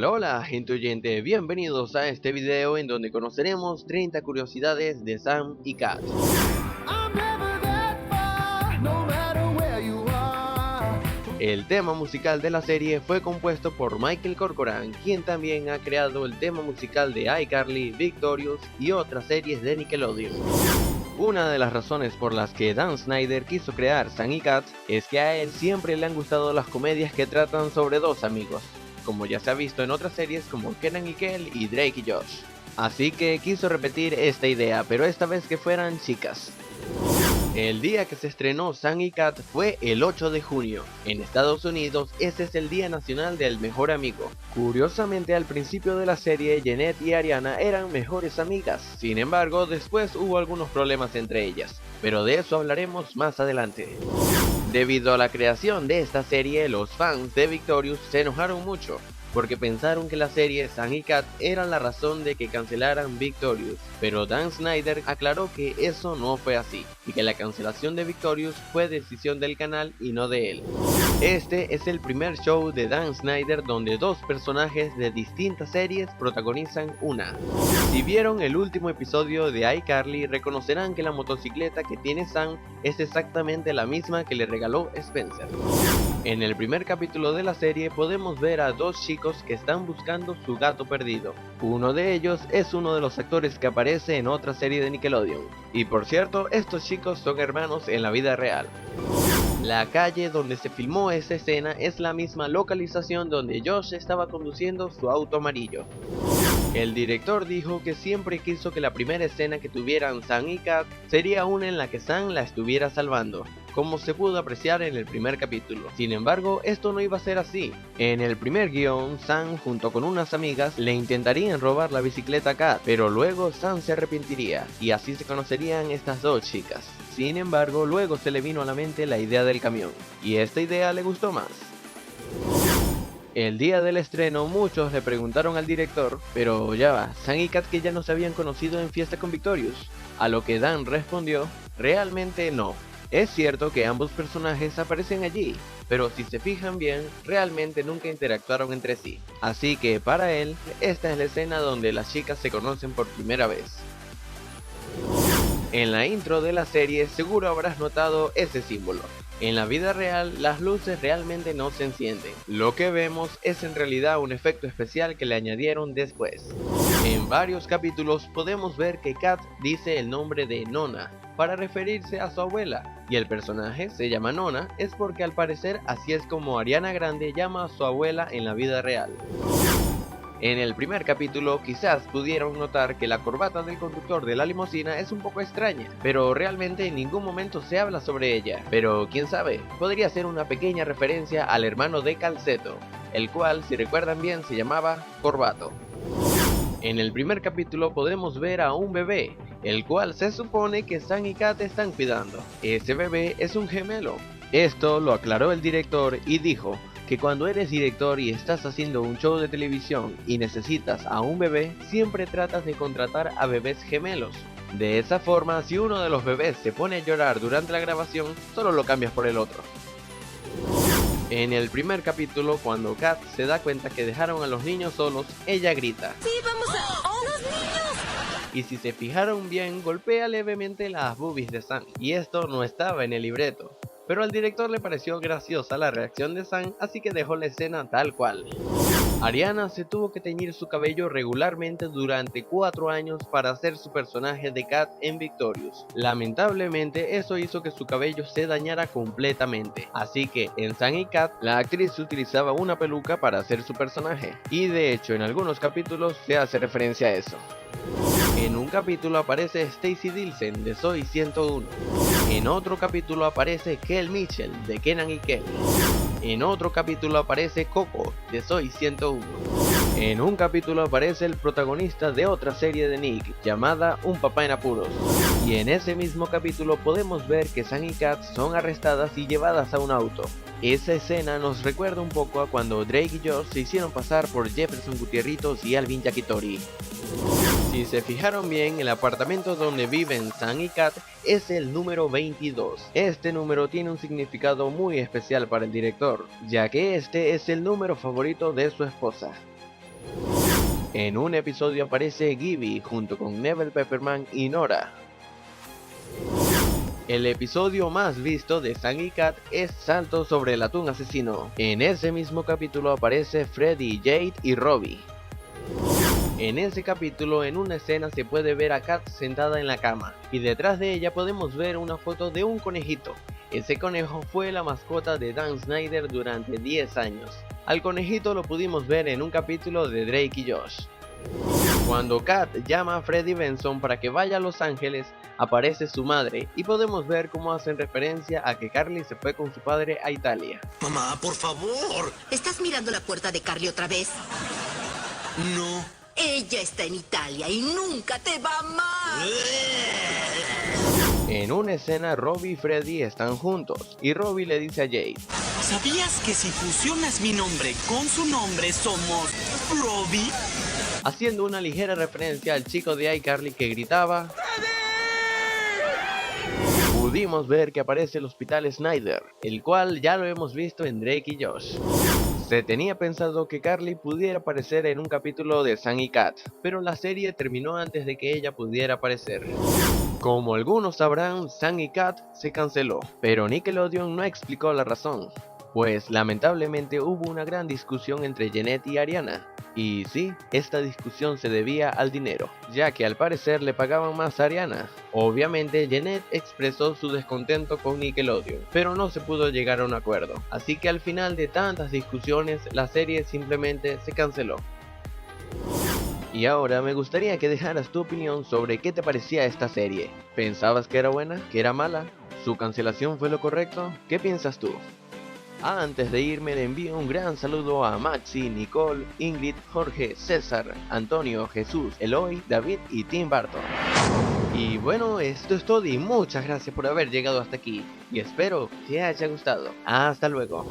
Hola, hola gente oyente, bienvenidos a este video en donde conoceremos 30 curiosidades de Sam y Cat. El tema musical de la serie fue compuesto por Michael Corcoran, quien también ha creado el tema musical de iCarly, Victorious y otras series de Nickelodeon. Una de las razones por las que Dan Schneider quiso crear Sam y Cat es que a él siempre le han gustado las comedias que tratan sobre dos amigos, como ya se ha visto en otras series como Kenan y Kel y Drake y Josh. Así que quiso repetir esta idea, pero esta vez que fueran chicas. El día que se estrenó Sam y Cat fue el 8 de junio. En Estados Unidos, ese es el Día Nacional del Mejor Amigo. Curiosamente, al principio de la serie, Jeanette y Ariana eran mejores amigas. Sin embargo, después hubo algunos problemas entre ellas, pero de eso hablaremos más adelante. Debido a la creación de esta serie, los fans de Victorious se enojaron mucho, porque pensaron que la serie Sam y Cat eran la razón de que cancelaran Victorious, pero Dan Schneider aclaró que eso no fue así, y que la cancelación de Victorious fue decisión del canal y no de él. Este es el primer show de Dan Schneider donde dos personajes de distintas series protagonizan una. Si vieron el último episodio de iCarly, reconocerán que la motocicleta que tiene Sam es exactamente la misma que le regaló Spencer. En el primer capítulo de la serie podemos ver a dos chicos que están buscando su gato perdido. Uno de ellos es uno de los actores que aparece en otra serie de Nickelodeon. Y por cierto, estos chicos son hermanos en la vida real. La calle donde se filmó esta escena es la misma localización donde Josh estaba conduciendo su auto amarillo. El director dijo que siempre quiso que la primera escena que tuvieran Sam y Cat sería una en la que Sam la estuviera salvando, como se pudo apreciar en el primer capítulo. Sin embargo, esto no iba a ser así. En el primer guión, Sam junto con unas amigas le intentarían robar la bicicleta a Cat, pero luego Sam se arrepentiría, y así se conocerían estas dos chicas. Sin embargo, luego se le vino a la mente la idea del camión, y esta idea le gustó más. El día del estreno muchos le preguntaron al director, pero ya va, Sam y Cat que ya no se habían conocido en Fiesta con Victorious, a lo que Dan respondió, realmente no. Es cierto que ambos personajes aparecen allí, pero si se fijan bien, realmente nunca interactuaron entre sí. Así que para él, esta es la escena donde las chicas se conocen por primera vez. En la intro de la serie seguro habrás notado ese símbolo. En la vida real, las luces realmente no se encienden. Lo que vemos es en realidad un efecto especial que le añadieron después. En varios capítulos podemos ver que Cat dice el nombre de Nona para referirse a su abuela, y el personaje se llama Nona es porque al parecer así es como Ariana Grande llama a su abuela en la vida real. En el primer capítulo quizás pudieron notar que la corbata del conductor de la limusina es un poco extraña, pero realmente en ningún momento se habla sobre ella. Pero quién sabe, podría ser una pequeña referencia al hermano de Calceto, el cual si recuerdan bien se llamaba Corbato. En el primer capítulo podemos ver a un bebé, el cual se supone que Sam y Cat están cuidando. Ese bebé es un gemelo. Esto lo aclaró el director y dijo que cuando eres director y estás haciendo un show de televisión y necesitas a un bebé, siempre tratas de contratar a bebés gemelos. De esa forma, si uno de los bebés se pone a llorar durante la grabación, solo lo cambias por el otro. En el primer capítulo, cuando Cat se da cuenta que dejaron a los niños solos, ella grita ¡Sí, vamos a... ¡Oh, los niños! y si se fijaron bien, golpea levemente las boobies de Sam, y esto no estaba en el libreto. Pero al director le pareció graciosa la reacción de Sam, así que dejó la escena tal cual. Ariana se tuvo que teñir su cabello regularmente durante 4 años para hacer su personaje de Cat en Victorious. Lamentablemente eso hizo que su cabello se dañara completamente, así que en Sam y Cat la actriz utilizaba una peluca para hacer su personaje, y de hecho en algunos capítulos se hace referencia a eso. En un capítulo aparece Stacy Dilsen de Soy 101. En otro capítulo aparece Kel Mitchell de Kenan y Kel. En otro capítulo aparece Coco de Soy 101. En un capítulo aparece el protagonista de otra serie de Nick llamada Un papá en apuros. Y en ese mismo capítulo podemos ver que Sam y Cat son arrestadas y llevadas a un auto. Esa escena nos recuerda un poco a cuando Drake y Josh se hicieron pasar por Jefferson Gutierritos y Alvin Yakitori. Si se fijaron bien, el apartamento donde viven Sam y Cat es el número 22. Este número tiene un significado muy especial para el director, ya que este es el número favorito de su esposa. En un episodio aparece Gibby junto con Nevel Pepperman y Nora. El episodio más visto de Sam y Cat es Salto sobre el atún asesino. En ese mismo capítulo aparece Freddy, Jade y Robbie. En ese capítulo, en una escena se puede ver a Cat sentada en la cama, y detrás de ella podemos ver una foto de un conejito. Ese conejo fue la mascota de Dan Snyder durante 10 años. Al conejito lo pudimos ver en un capítulo de Drake y Josh. Cuando Kat llama a Freddy Benson para que vaya a Los Ángeles, aparece su madre y podemos ver cómo hacen referencia a que Carly se fue con su padre a Italia. Mamá, por favor. ¿Estás mirando la puerta de Carly otra vez? No. Ella está en Italia y nunca te va mal. En una escena, Robbie y Freddy están juntos y Robbie le dice a Jade: ¿Sabías que si fusionas mi nombre con su nombre somos Robbie? Haciendo una ligera referencia al chico de iCarly que gritaba ¡Freddy! Pudimos ver que aparece el Hospital Snyder, el cual ya lo hemos visto en Drake y Josh. Se tenía pensado que Carly pudiera aparecer en un capítulo de Sam y Cat, pero la serie terminó antes de que ella pudiera aparecer. Como algunos sabrán, Sam y Cat se canceló, pero Nickelodeon no explicó la razón, pues lamentablemente hubo una gran discusión entre Jeanette y Ariana. Y sí, esta discusión se debía al dinero, ya que al parecer le pagaban más a Ariana. Obviamente Jeanette expresó su descontento con Nickelodeon, pero no se pudo llegar a un acuerdo, así que al final de tantas discusiones la serie simplemente se canceló. Y ahora me gustaría que dejaras tu opinión sobre qué te parecía esta serie. ¿Pensabas que era buena? ¿Que era mala? ¿Su cancelación fue lo correcto? ¿Qué piensas tú? Antes de irme le envío un gran saludo a Maxi, Nicole, Ingrid, Jorge, César, Antonio, Jesús, Eloy, David y Tim Barton. Y bueno, esto es todo y muchas gracias por haber llegado hasta aquí y espero que haya gustado. Hasta luego.